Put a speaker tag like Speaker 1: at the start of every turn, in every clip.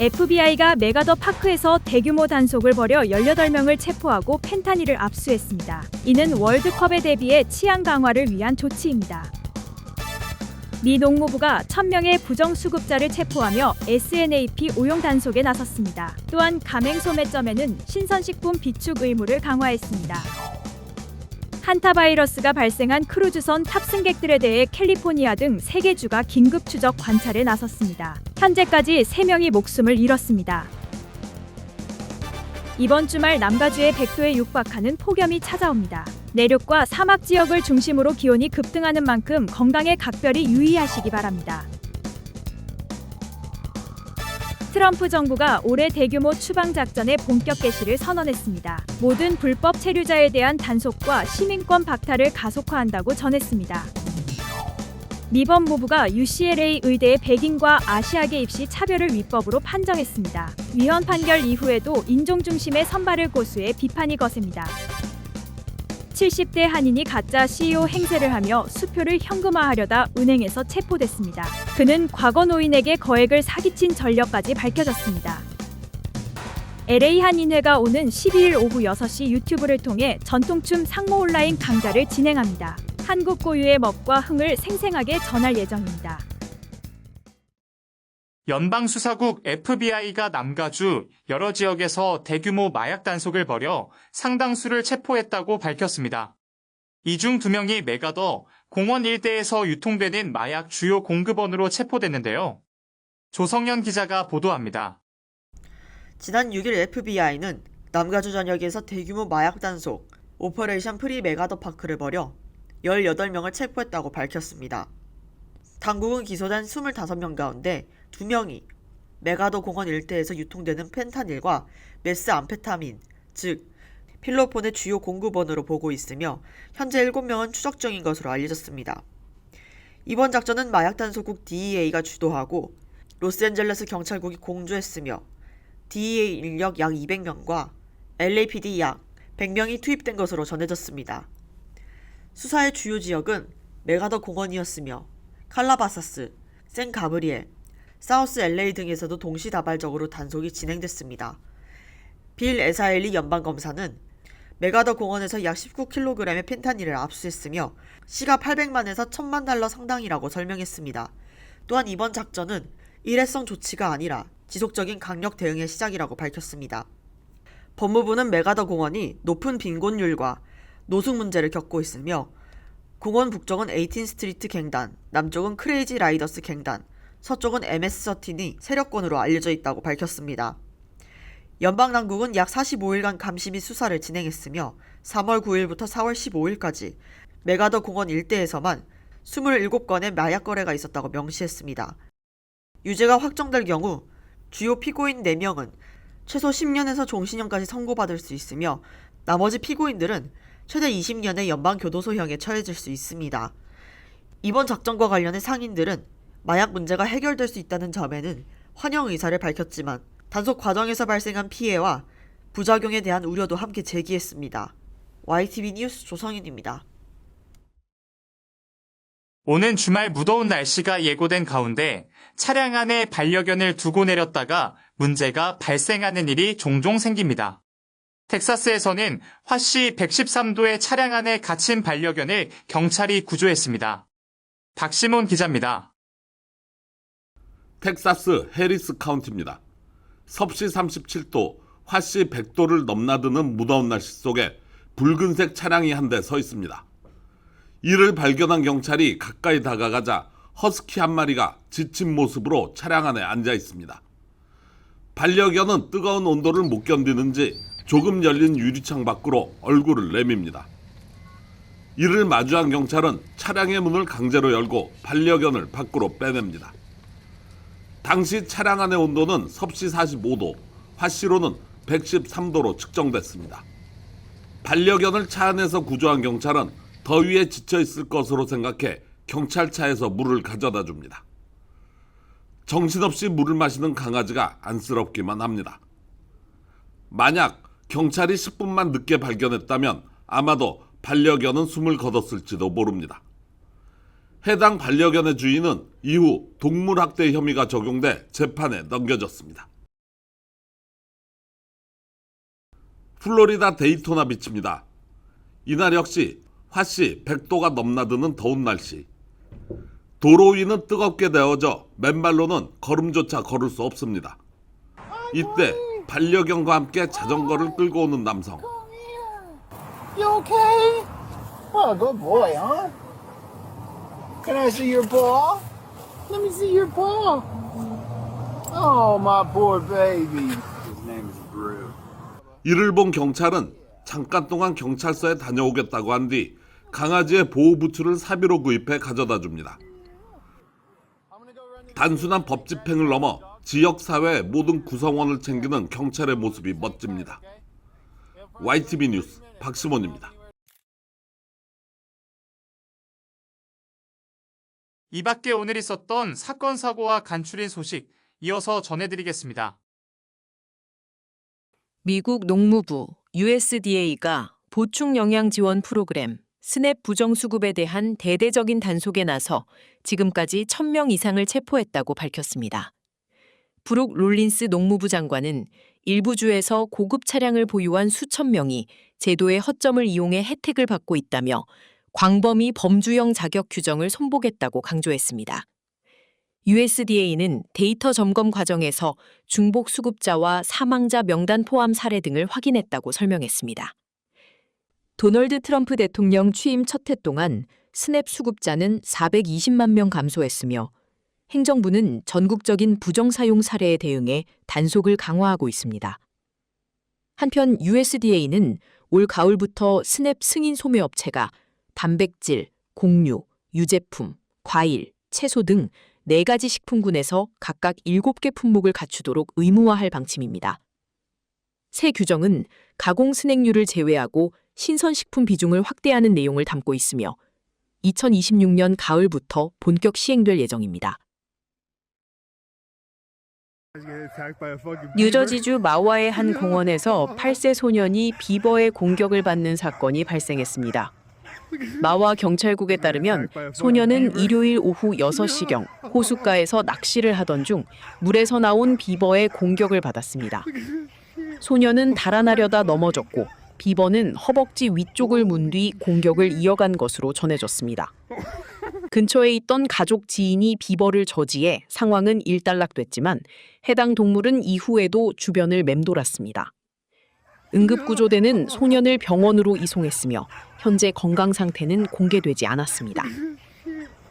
Speaker 1: FBI가 메가더 파크에서 대규모 단속을 벌여 18명을 체포하고 펜타닐을 압수했습니다. 이는 월드컵에 대비해 치안 강화를 위한 조치입니다. 미 농무부가 1000명의 부정수급자를 체포하며 SNAP 오용 단속에 나섰습니다. 또한 가맹소매점에는 신선식품 비축 의무를 강화했습니다. 한타바이러스가 발생한 크루즈선 탑승객들에 대해 캘리포니아 등 3개 주가 긴급 추적 관찰에 나섰습니다. 현재까지 3명이 목숨을 잃었습니다. 이번 주말 남가주의 100도에 육박하는 폭염이 찾아옵니다. 내륙과 사막 지역을 중심으로 기온이 급등하는 만큼 건강에 각별히 유의하시기 바랍니다. 트럼프 정부가 올해 대규모 추방작전의 본격 개시를 선언했습니다. 모든 불법 체류자에 대한 단속과 시민권 박탈을 가속화한다고 전했습니다. 미 법무부가 UCLA 의대의 백인과 아시아계 입시 차별을 위법으로 판정했습니다. 위헌 판결 이후에도 인종 중심의 선발을 고수해 비판이 거셉니다. 70대 한인이 가짜 CEO 행세를 하며 수표를 현금화하려다 은행에서 체포됐습니다. 그는 과거 노인에게 거액을 사기친 전력까지 밝혀졌습니다. LA 한인회가 오는 12일 오후 6시 유튜브를 통해 전통춤 상모 온라인 강좌를 진행합니다. 한국 고유의 멋과 흥을 생생하게 전할 예정입니다.
Speaker 2: 연방수사국 FBI가 남가주 여러 지역에서 대규모 마약 단속을 벌여 상당수를 체포했다고 밝혔습니다. 이 중 2명이 메가더 공원 일대에서 유통되는 마약 주요 공급원으로 체포됐는데요. 조성현 기자가 보도합니다.
Speaker 3: 지난 6일 FBI는 남가주 전역에서 대규모 마약 단속 오퍼레이션 프리 메가더 파크를 벌여 18명을 체포했다고 밝혔습니다. 당국은 기소된 25명 가운데 2명이 메가더 공원 일대에서 유통되는 펜타닐과 메스암페타민, 즉 필로폰의 주요 공급원으로 보고 있으며 현재 7명은 추적 중인 것으로 알려졌습니다. 이번 작전은 마약 단속국 DEA가 주도하고 로스앤젤레스 경찰국이 공조했으며 DEA 인력 약 200명과 LAPD 약 100명이 투입된 것으로 전해졌습니다. 수사의 주요 지역은 메가더 공원이었으며 칼라바사스, 샌 가브리엘, 사우스 LA 등에서도 동시다발적으로 단속이 진행됐습니다. 빌 에사엘리 연방검사는 메가더 공원에서 약 19kg의 펜타닐을 압수했으며 시가 800만에서 1000만 달러 상당이라고 설명했습니다. 또한 이번 작전은 일회성 조치가 아니라 지속적인 강력 대응의 시작이라고 밝혔습니다. 법무부는 메가더 공원이 높은 빈곤율과 노숙 문제를 겪고 있으며 공원 북쪽은 18스트리트 갱단, 남쪽은 크레이지 라이더스 갱단, 서쪽은 MS-13이 세력권으로 알려져 있다고 밝혔습니다. 연방당국은 약 45일간 감시 및 수사를 진행했으며 3월 9일부터 4월 15일까지 메가더 공원 일대에서만 27건의 마약 거래가 있었다고 명시했습니다. 유죄가 확정될 경우 주요 피고인 4명은 최소 10년에서 종신형까지 선고받을 수 있으며 나머지 피고인들은 최대 20년의 연방교도소형에 처해질 수 있습니다. 이번 작전과 관련해 상인들은 마약 문제가 해결될 수 있다는 점에는 환영 의사를 밝혔지만 단속 과정에서 발생한 피해와 부작용에 대한 우려도 함께 제기했습니다. YTV 뉴스 조성윤입니다.
Speaker 2: 오는 주말 무더운 날씨가 예고된 가운데 차량 안에 반려견을 두고 내렸다가 문제가 발생하는 일이 종종 생깁니다. 텍사스에서는 화씨 113도의 차량 안에 갇힌 반려견을 경찰이 구조했습니다. 박시몬 기자입니다.
Speaker 4: 텍사스 해리스 카운티입니다. 섭씨 37도, 화씨 100도를 넘나드는 무더운 날씨 속에 붉은색 차량이 한 대 서 있습니다. 이를 발견한 경찰이 가까이 다가가자 허스키 한 마리가 지친 모습으로 차량 안에 앉아 있습니다. 반려견은 뜨거운 온도를 못 견디는지 조금 열린 유리창 밖으로 얼굴을 내밉니다. 이를 마주한 경찰은 차량의 문을 강제로 열고 반려견을 밖으로 빼냅니다. 당시 차량 안의 온도는 섭씨 45도, 화씨로는 113도로 측정됐습니다. 반려견을 차 안에서 구조한 경찰은 더위에 지쳐 있을 것으로 생각해 경찰차에서 물을 가져다 줍니다. 정신없이 물을 마시는 강아지가 안쓰럽기만 합니다. 만약 경찰이 10분만 늦게 발견했다면 아마도 반려견은 숨을 거뒀을지도 모릅니다. 해당 반려견의 주인은 이후 동물학대 혐의가 적용돼 재판에 넘겨졌습니다. 플로리다 데이토나 비치입니다. 이날 역시 화씨 100도가 넘나드는 더운 날씨. 도로 위는 뜨겁게 데워져 맨발로는 걸음조차 걸을 수 없습니다. 이때 반려견과 함께 자전거를 끌고 오는 남성.
Speaker 5: You okay? Oh, good boy, huh? Can I see your paw? Let me see your paw. Oh, my poor baby. His name is Brew.
Speaker 4: 이를 본 경찰은 잠깐 동안 경찰서에 다녀오겠다고 한 뒤 강아지의 보호부츠를 사비로 구입해 가져다 줍니다. 단순한 법 집행을 넘어 지역사회의 모든 구성원을 챙기는 경찰의 모습이 멋집니다. YTV 뉴스 박시몬입니다.
Speaker 2: 이 밖에 오늘 있었던 사건 사고와 간추린 소식 이어서 전해드리겠습니다.
Speaker 6: 미국 농무부 USDA가 보충 영양 지원 프로그램 스냅 부정수급에 대한 대대적인 단속에 나서 지금까지 1,000명 이상을 체포했다고 밝혔습니다. 브룩 롤린스 농무부 장관은 일부 주에서 고급 차량을 보유한 수천 명이 제도의 허점을 이용해 혜택을 받고 있다며 광범위 범주형 자격 규정을 손보겠다고 강조했습니다. USDA는 데이터 점검 과정에서 중복 수급자와 사망자 명단 포함 사례 등을 확인했다고 설명했습니다. 도널드 트럼프 대통령 취임 첫 해 동안 스냅 수급자는 420만 명 감소했으며 행정부는 전국적인 부정사용 사례에 대응해 단속을 강화하고 있습니다. 한편 USDA는 올 가을부터 스냅 승인 소매 업체가 단백질, 곡류, 유제품, 과일, 채소 등 4가지 식품군에서 각각 7개 품목을 갖추도록 의무화할 방침입니다. 새 규정은 가공 스낵류를 제외하고 신선식품 비중을 확대하는 내용을 담고 있으며 2026년 가을부터 본격 시행될 예정입니다. 뉴저지주 마와의 한 공원에서 8세 소년이 비버의 공격을 받는 사건이 발생했습니다. 마와 경찰국에 따르면 소년은 일요일 오후 6시경 호숫가에서 낚시를 하던 중 물에서 나온 비버의 공격을 받았습니다. 소년은 달아나려다 넘어졌고 비버는 허벅지 위쪽을 문 뒤 공격을 이어간 것으로 전해졌습니다. 근처에 있던 가족 지인이 비버를 저지해 상황은 일단락됐지만 해당 동물은 이후에도 주변을 맴돌았습니다. 응급구조대는 소년을 병원으로 이송했으며 현재 건강 상태는 공개되지 않았습니다.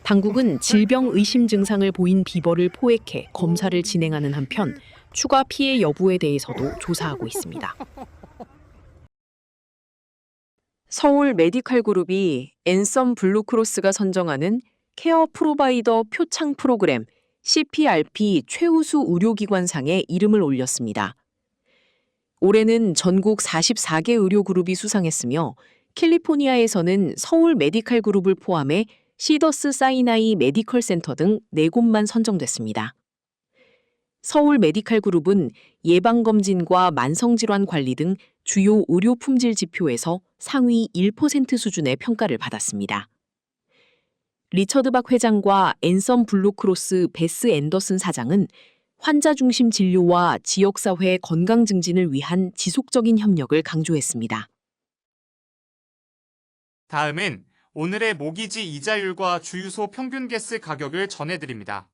Speaker 6: 당국은 질병 의심 증상을 보인 비버를 포획해 검사를 진행하는 한편 추가 피해 여부에 대해서도 조사하고 있습니다. 서울 메디칼 그룹이 앤썸 블루크로스가 선정하는 케어 프로바이더 표창 프로그램 CPRP 최우수 의료기관상에 이름을 올렸습니다. 올해는 전국 44개 의료그룹이 수상했으며 캘리포니아에서는 서울 메디칼 그룹을 포함해 시더스 사이나이 메디컬 센터 등 4곳만 선정됐습니다. 서울 메디칼 그룹은 예방검진과 만성질환 관리 등 주요 의료 품질 지표에서 상위 1% 수준의 평가를 받았습니다. 리처드 박 회장과 앤썸 블루크로스 베스 앤더슨 사장은 환자 중심 진료와 지역사회 건강 증진을 위한 지속적인 협력을 강조했습니다.
Speaker 2: 다음은 오늘의 모기지 이자율과 주유소 평균 가스 가격을 전해드립니다.